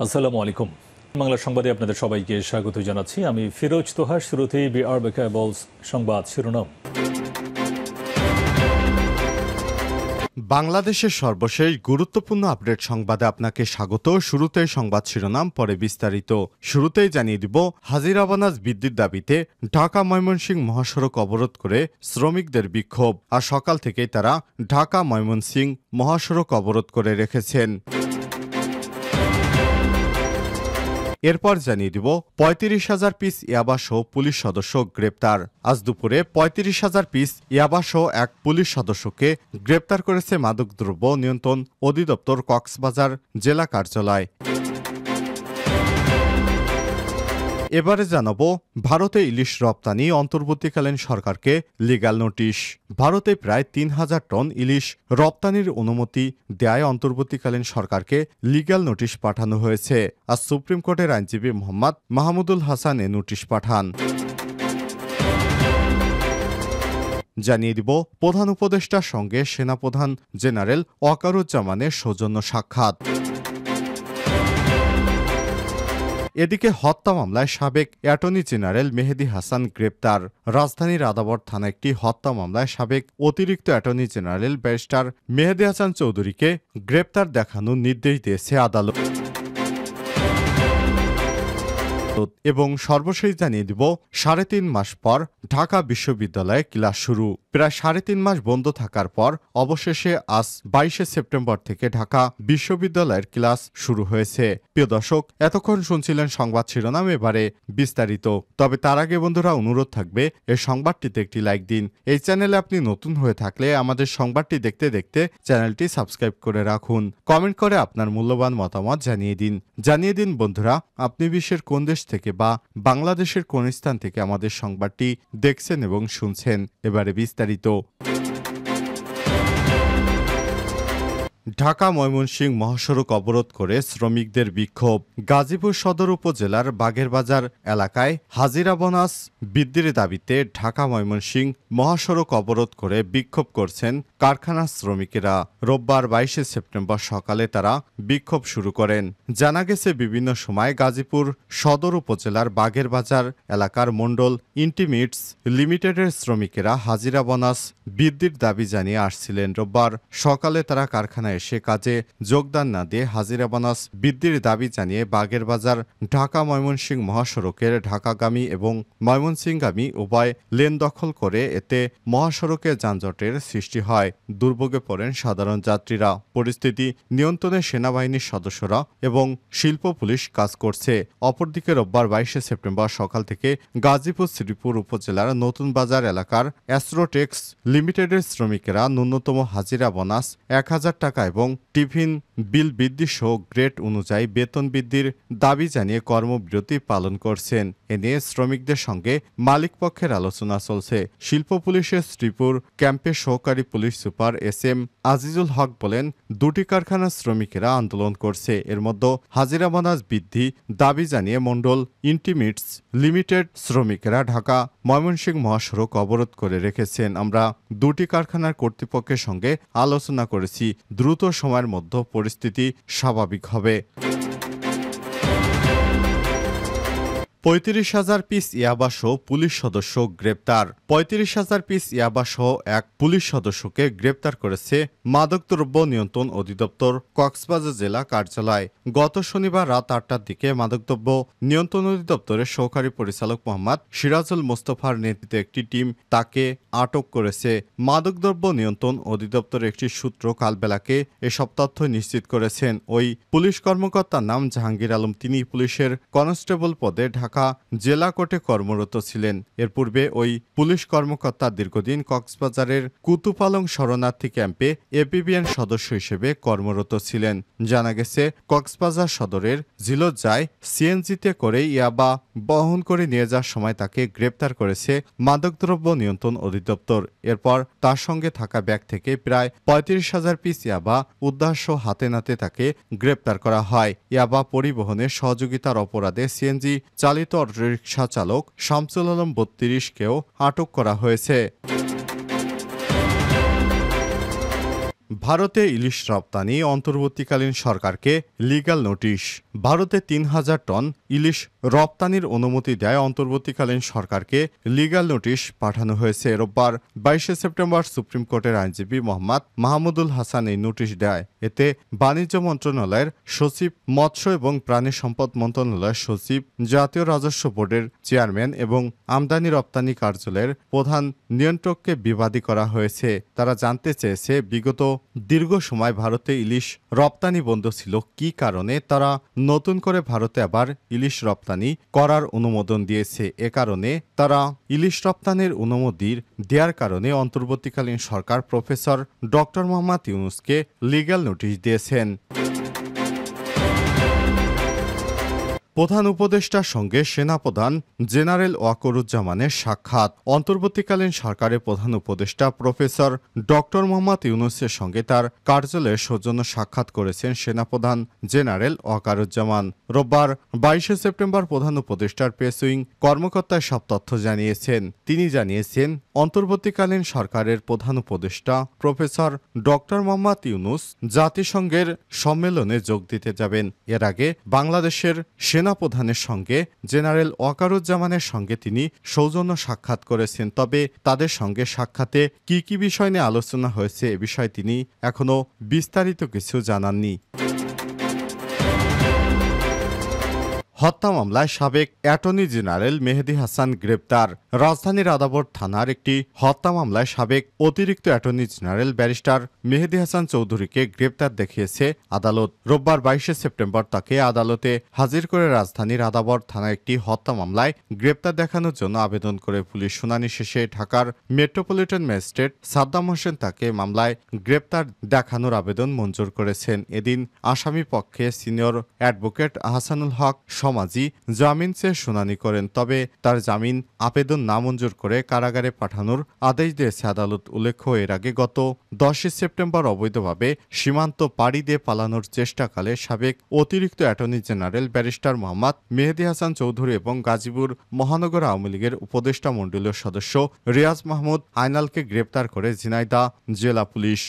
আসসালামু আলাইকুম। বাংলা সংবাদে আপনাদের সবাইকে স্বাগত জানাচ্ছি। আমি ফিরোজ তোহার। শুরুতেই বিআরবি কেবলস সংবাদ শিরোনাম। বাংলাদেশের সর্বশেষ গুরুত্বপূর্ণ আপডেট সংবাদে আপনাকে স্বাগত। শুরুতেই সংবাদ শিরোনাম, পরে বিস্তারিত। শুরুতেই জানিয়ে দিব, হাজিরা বোনাস বৃদ্ধির দাবিতে ঢাকা ময়মনসিংহ মহাসড়ক অবরোধ করে শ্রমিকদের বিক্ষোভ। আর সকাল থেকেই তারা ঢাকা ময়মনসিংহ মহাসড়ক অবরোধ করে রেখেছেন। এরপর জানিয়ে দিব, ৩৫,০০০ পিস ইয়াবাসহ পুলিশ সদস্য গ্রেপ্তার। আজ দুপুরে ৩৫,০০০ পিস ইয়াবাসহ এক পুলিশ সদস্যকে গ্রেপ্তার করেছে মাদকদ্রব্য নিয়ন্ত্রণ অধিদপ্তর কক্সবাজার জেলা কার্যালয়। এবারে জানাবো, ভারতে ইলিশ রপ্তানি অন্তর্বর্তীকালীন সরকারকে লিগ্যাল নোটিশ। ভারতে প্রায় ৩,০০০ টন ইলিশ রপ্তানির অনুমতি দেয় অন্তর্বর্তীকালীন সরকারকে লিগ্যাল নোটিশ পাঠানো হয়েছে। আজ সুপ্রিম কোর্টের আইনজীবী মোহাম্মদ মাহমুদুল হাসান এ নোটিশ পাঠান। জানিয়ে দিব, প্রধান উপদেষ্টার সঙ্গে সেনাপ্রধান জেনারেল ওয়াকারুজ্জামানের সৌজন্য সাক্ষাৎ। এদিকে হত্যা মামলায় সাবেক অ্যাটর্নি জেনারেল মেহেদী হাসান গ্রেপ্তার। রাজধানীর আদাবর থানা একটি হত্যা মামলায় সাবেক অতিরিক্ত অ্যাটর্নি জেনারেল ব্যারিস্টার মেহেদী হাসান চৌধুরীকে গ্রেপ্তার দেখানোর নির্দেশ দিয়েছে আদালত। এবং সর্বশেষ জানিয়ে দিব, ৩.৫ মাস পর ঢাকা বিশ্ববিদ্যালয়ে ক্লাস শুরু। প্রায় ৩.৫ মাস বন্ধ থাকার পর অবশেষে আজ ২২শে সেপ্টেম্বর থেকে ঢাকা বিশ্ববিদ্যালয়ের ক্লাস শুরু হয়েছে। প্রিয় দর্শক, এতক্ষণ শুনছিলেন সংবাদ শিরোনাম, এবারে বিস্তারিত। তবে তার আগে বন্ধুরা, অনুরোধ থাকবে এই সংবাদটিতে একটি লাইক দিন। এই চ্যানেলে আপনি নতুন হয়ে থাকলে আমাদের সংবাদটি দেখতে দেখতে চ্যানেলটি সাবস্ক্রাইব করে রাখুন। কমেন্ট করে আপনার মূল্যবান মতামত জানিয়ে দিন বন্ধুরা, আপনি বিশ্বের কোন দেশ থেকে বা বাংলাদেশের কোন স্থান থেকে আমাদের সংবাদটি দেখছেন এবং শুনছেন। এবারে বিস্তারিত। ঢাকা ময়মনসিংহ মহাসড়ক অবরোধ করে শ্রমিকদের বিক্ষোভ। গাজীপুর সদর উপজেলার বাগেরবাজার এলাকায় হাজিরা বোনাস বৃদ্ধির দাবিতে ঢাকা ময়মনসিংহ মহাসড়ক অবরোধ করে বিক্ষোভ করছেন কারখানার শ্রমিকেরা। রোববার ২২শে সেপ্টেম্বর সকালে তারা বিক্ষোভ শুরু করেন। জানা গেছে, বিভিন্ন সময় গাজীপুর সদর উপজেলার বাগেরবাজার এলাকার মণ্ডল ইন্টিমিটস লিমিটেডের শ্রমিকেরা হাজিরা বোনাস বৃদ্ধির দাবি জানিয়ে আসছিলেন। রোববার সকালে তারা কারখানায় এসে কাজে যোগদান না দিয়ে হাজিরা বোনাস বৃদ্ধির দাবি জানিয়ে বাগেরবাজার ঢাকা ময়মনসিংহ মহাসড়কের ঢাকাগামী এবং ময়মনসিংহগামী উভয় লেন দখল করে এতে মহাসড়কে যানজটের সৃষ্টি হয়। দুর্ভোগে পড়েন সাধারণ যাত্রীরা। পরিস্থিতি নিয়ন্ত্রণে সেনাবাহিনীর সদস্যরা এবং শিল্প পুলিশ কাজ করছে। অপরদিকে রোববার ২২শে সেপ্টেম্বর সকাল থেকে গাজীপুর শ্রীপুর উপজেলার নতুন বাজার এলাকার অ্যাস্ট্রোটেক্স লিমিটেডের শ্রমিকেরা ন্যূনতম হাজিরা বোনাস ১,০০০ টাকা এবং টিফিন বিল বৃদ্ধি সহ গ্রেড অনুযায়ী বেতন বৃদ্ধির দাবি জানিয়ে কর্মবিরতি পালন করছেন। এ নিয়ে শ্রমিকদের সঙ্গে মালিকপক্ষের আলোচনা চলছে। শিল্প পুলিশের শ্রীপুর ক্যাম্পের সহকারী পুলিশ সুপার SM আজিজুল হক বলেন, দুটি কারখানার শ্রমিকেরা আন্দোলন করছে। এর মধ্যে হাজিরা বোনাস বৃদ্ধি দাবি জানিয়ে মণ্ডল ইন্টিমিটস লিমিটেড শ্রমিকেরা ঢাকা ময়মনসিংহ মহাসড়ক অবরোধ করে রেখেছেন। আমরা দুটি কারখানার কর্তৃপক্ষের সঙ্গে আলোচনা করেছি, দ্রুত সময়ের মধ্যে পরিস্থিতি স্বাভাবিক হবে। ৩৫,০০০ পিস ইয়াবাসহ পুলিশ সদস্য গ্রেপ্তার। ৩৫,০০০ পিস ইয়াবাসহ এক পুলিশ সদস্যকে গ্রেপ্তার করেছে মাদকদ্রব্য নিয়ন্ত্রণ অধিদপ্তর কক্সবাজার জেলা কার্যালয়। গত শনিবার রাত ৮টার দিকে মাদকদ্রব্য নিয়ন্ত্রণ অধিদপ্তরের সহকারী পরিচালক মোহাম্মদ সিরাজুল মোস্তফার নেতৃত্বে একটি টিম তাকে আটক করেছে। মাদকদ্রব্য নিয়ন্ত্রণ অধিদপ্তরের একটি সূত্র কালবেলাকে এসব তথ্য নিশ্চিত করেছেন। ওই পুলিশ কর্মকর্তার নাম জাহাঙ্গীর আলম। তিনি পুলিশের কনস্টেবল পদে ঢাকা জেলা কোর্টে কর্মরত ছিলেন। এর পূর্বে ওই পুলিশ কর্মকর্তা দীর্ঘদিন কক্সবাজারের কুতুপালং শরণার্থী ক্যাম্পে এপিবিএন সদস্য হিসেবে কর্মরত ছিলেন। জানা গেছে, কক্সবাজার সদরের জিলজ্জায় সিএনজিতে করে ইয়াবা বহন করে নিয়ে যাওয়ার সময় তাকে গ্রেপ্তার করেছে মাদকদ্রব্য নিয়ন্ত্রণ অধিদপ্তর। এরপর তার সঙ্গে থাকা ব্যাগ থেকে প্রায় ৩৫,০০০ পিস ইয়াবা উদ্ধার সহ হাতে নাতে তাকে গ্রেপ্তার করা হয়। ইয়াবা পরিবহনে সহযোগিতার অপরাধে সিএনজি চালিত অটোরিকশা চালক শামসুল আলম ৩২কেও আটক করা হয়েছে। ভারতে ইলিশ রপ্তানি অন্তর্বর্তীকালীন সরকারকে লিগ্যাল নোটিশ। ভারতে ৩,০০০ টন ইলিশ রপ্তানির অনুমতি দেয় অন্তর্বর্তীকালীন সরকারকে লিগ্যাল নোটিশ পাঠানো হয়েছে। রোববার ২২ সেপ্টেম্বর সুপ্রিম কোর্টের আইনজীবী মোহাম্মদ মাহমুদুল হাসান এই নোটিশ দেয়। এতে বাণিজ্য মন্ত্রণালয়ের সচিব, মৎস্য এবং প্রাণী সম্পদ মন্ত্রণালয়ের সচিব, জাতীয় রাজস্ব বোর্ডের চেয়ারম্যান এবং আমদানি রপ্তানি কার্যালয়ের প্রধান নিয়ন্ত্রককে বিবাদী করা হয়েছে। তারা জানতে চেয়েছে, বিগত দীর্ঘ সময় ভারতে ইলিশ রপ্তানি বন্ধ ছিল, কী কারণে তারা নতুন করে ভারতে আবার ইলিশ রপ্তানি করার অনুমোদন দিয়েছে। এ কারণে তারা ইলিশ রপ্তানির অনুমতি দেওয়ার কারণে অন্তর্বর্তীকালীন সরকার প্রফেসর ডক্টর মোহাম্মদ ইউনূসকে লিগ্যাল নোটিশ দিয়েছেন। প্রধান উপদেষ্টার সঙ্গে সেনাপ্রধান জেনারেল ওয়াকরুজ্জামানের সাক্ষাৎ। অন্তর্বর্তীকালীন সরকারের প্রধান উপদেষ্টা প্রফেসর ডক্টর মোহাম্মদ ইউনূসের সঙ্গে তার কার্যালয়ে সৌজন্য সাক্ষাৎ করেছেন সেনাপ্রধান জেনারেল ওয়াকারুজ্জামান। রোববার ২২ সেপ্টেম্বর প্রধান উপদেষ্টার প্রেস উইং কর্মকর্তায় সব তথ্য জানিয়েছেন। তিনি জানিয়েছেন, অন্তর্বর্তীকালীন সরকারের প্রধান উপদেষ্টা প্রফেসর ডক্টর মোহাম্মদ ইউনূস জাতিসংঘের সম্মেলনে যোগ দিতে যাবেন। এর আগে বাংলাদেশের সেনাপ্রধানের সঙ্গে জেনারেল ওয়াকারুজ্জামানের সঙ্গে তিনি সৌজন্য সাক্ষাৎ করেছেন। তবে তাদের সঙ্গে সাক্ষাতে কি কি বিষয় নিয়ে আলোচনা হয়েছে এ বিষয়ে তিনি এখনো বিস্তারিত কিছু জানাননি। হত্যা মামলায় সাবেক অ্যাটর্নি জেনারেল মেহেদী হাসান গ্রেপ্তার। রাজধানীর আদাবর থানার একটি হত্যা মামলায় সাবেক অতিরিক্ত অ্যাটর্নি জেনারেল ব্যারিস্টার মেহেদী হাসান চৌধুরীকে গ্রেপ্তার দেখিয়েছে আদালত। রোববার ২২ সেপ্টেম্বর তাকে আদালতে হাজির করে রাজধানীর আদাবর থানার একটি হত্যা মামলায় গ্রেপ্তার দেখানোর জন্য আবেদন করে পুলিশ শুনানি শেষে ঢাকার মেট্রোপলিটন ম্যাজিস্ট্রেট সাদ্দাম হোসেন তাকে মামলায় গ্রেপ্তার দেখানোর আবেদন মঞ্জুর করেছেন। এদিন আসামি পক্ষে সিনিয়র অ্যাডভোকেট আহসানুল হক সমাজি জামিন চেয়ে শুনানি করেন। তবে তার জামিন আবেদন নামঞ্জুর করে কারাগারে পাঠানোর আদেশ দিয়েছে আদালত। উল্লেখ্য, এর আগে গত ১০ সেপ্টেম্বর অবৈধভাবে সীমান্ত পাড়ি দিয়ে পালানোর চেষ্টাকালে সাবেক অতিরিক্ত অ্যাটর্নি জেনারেল ব্যারিস্টার মোহাম্মদ মেহেদী হাসান চৌধুরী এবং গাজীপুর মহানগর আওয়ামী লীগের উপদেষ্টা মণ্ডলীয় সদস্য রিয়াজ মাহমুদ আইনালকে গ্রেপ্তার করে ঝিনাইদহ জেলা পুলিশ।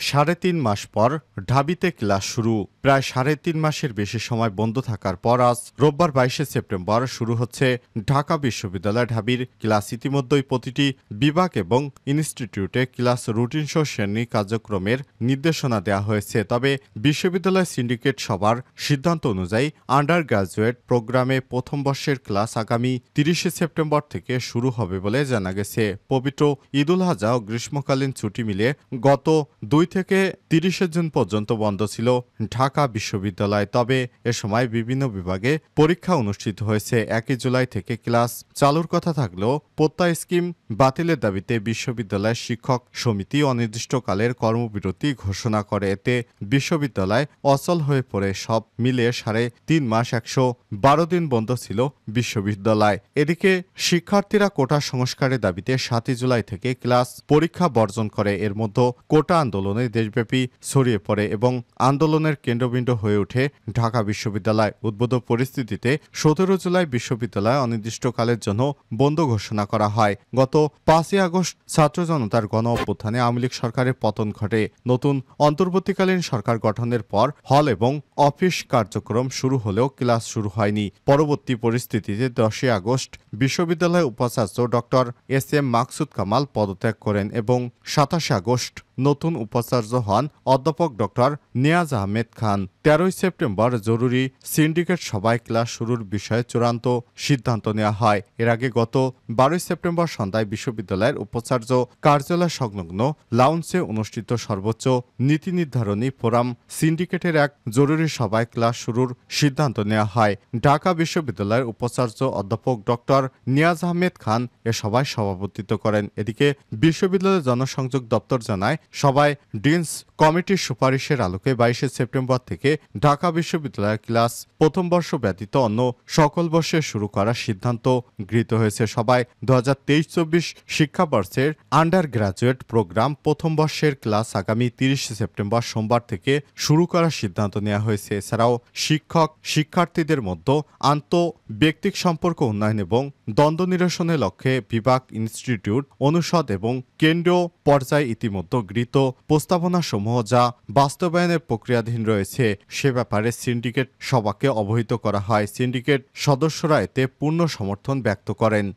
৩.৫ মাস পর ঢাবিতে ক্লাস শুরু। প্রায় ৩.৫ মাসের বেশি সময় বন্ধ থাকার পর আজ রোববার ২২ সেপ্টেম্বর শুরু হচ্ছে ঢাকা বিশ্ববিদ্যালয় ঢাবির ক্লাস। ইতিমধ্যেই প্রতিটি বিভাগ এবং ইনস্টিটিউটে ক্লাস রুটিন সহ শ্রেণী কার্যক্রমের নির্দেশনা দেওয়া হয়েছে। তবে বিশ্ববিদ্যালয় সিন্ডিকেট সভার সিদ্ধান্ত অনুযায়ী আন্ডার গ্রাজুয়েট প্রোগ্রামে প্রথম বর্ষের ক্লাস আগামী ৩০ সেপ্টেম্বর থেকে শুরু হবে বলে জানা গেছে। পবিত্র ঈদুল আজহা ও গ্রীষ্মকালীন ছুটি মিলিয়ে গত ২ থেকে ৩০ জুন পর্যন্ত বন্ধ ছিল ঢাকা বিশ্ববিদ্যালয়। তবে এ সময় বিভিন্ন বিভাগে পরীক্ষা অনুষ্ঠিত হয়েছে। ১ জুলাই থেকে ক্লাস চালুর কথা থাকলেও প্রত্যয় স্কিম বাতিলের দাবিতে বিশ্ববিদ্যালয়ের শিক্ষক সমিতি অনির্দিষ্টকালের কর্মবিরতি ঘোষণা করে। এতে বিশ্ববিদ্যালয় অচল হয়ে পড়ে। সব মিলিয়ে ৩.৫ মাস ১১২ দিন বন্ধ ছিল বিশ্ববিদ্যালয়। এদিকে শিক্ষার্থীরা কোটা সংস্কারের দাবিতে ৭ জুলাই থেকে ক্লাস পরীক্ষা বর্জন করে। এর মধ্যে কোটা আন্দোলনে দেশব্যাপী ছড়িয়ে পড়ে এবং আন্দোলনের কেন্দ্রবিন্দু হয়ে ওঠে ঢাকা বিশ্ববিদ্যালয়। উদ্ভূত পরিস্থিতিতে ১৭ জুলাই বিশ্ববিদ্যালয় অনির্দিষ্টকালের জন্য বন্ধ ঘোষণা করা হয়। গত ৫ই আগস্ট ছাত্র জনতার গণ অভ্যুত্থানে আওয়ামী লীগ সরকারের পতন ঘটে। নতুন অন্তর্বর্তীকালীন সরকার গঠনের পর হল এবং অফিস কার্যক্রম শুরু হলেও ক্লাস শুরু হয়নি। পরবর্তী পরিস্থিতিতে ১০ই আগস্ট বিশ্ববিদ্যালয়ের উপাচার্য doctor S M Maksud Kamal পদত্যাগ করেন এবং ২৭ আগস্ট নতুন উপাচার্য হন অধ্যাপক ডক্টর নিয়াজ আহমেদ খান। ১৩ সেপ্টেম্বর জরুরি সিন্ডিকেট সভায় ক্লাস শুরুর বিষয়ে চূড়ান্ত সিদ্ধান্ত নেওয়া হয়। এর আগে গত ১২ সেপ্টেম্বর সন্ধ্যায় বিশ্ববিদ্যালয়ের উপাচার্য কার্যালয় সংলগ্ন লাউঞ্জে অনুষ্ঠিত সর্বোচ্চ নীতি নির্ধারণী ফোরাম সিন্ডিকেটের এক জরুরি সভায় ক্লাস শুরুর সিদ্ধান্ত নেওয়া হয়। ঢাকা বিশ্ববিদ্যালয়ের উপাচার্য অধ্যাপক ডক্টর নিয়াজ আহমেদ খান এ সভায় সভাপতিত্ব করেন। এদিকে বিশ্ববিদ্যালয়ের জনসংযোগ দপ্তর জানায়, সভায় ডিনস কমিটির সুপারিশের আলোকে ২২ সেপ্টেম্বর থেকে ঢাকা বিশ্ববিদ্যালয়ের ক্লাস প্রথম বর্ষ ব্যতীত অন্য সকল বর্ষে শুরু করার সিদ্ধান্ত গৃহীত হয়েছে। সভায় ২০২৩-২৪ শিক্ষাবর্ষের আন্ডার গ্রাজুয়েট প্রোগ্রাম প্রথম বর্ষের ক্লাস আগামী ৩০ সেপ্টেম্বর সোমবার থেকে শুরু করার সিদ্ধান্ত নেওয়া হয়েছে। এছাড়াও শিক্ষক শিক্ষার্থীদের মধ্যে ব্যক্তিক সম্পর্ক উন্নয়ন এবং দ্বন্দ্ব নিরসনের লক্ষ্যে বিভাগ, ইনস্টিটিউট, অনুষদ এবং কেন্দ্রীয় পর্যায়ে ইতিমধ্যে গৃহীত প্রস্তাবনাসমূহ যা বাস্তবায়নের প্রক্রিয়াধীন রয়েছে সে ব্যাপারে সিন্ডিকেট সভাকে অবহিত করা হয়। সিন্ডিকেট সদস্যরা এতে পূর্ণ সমর্থন ব্যক্ত করেন।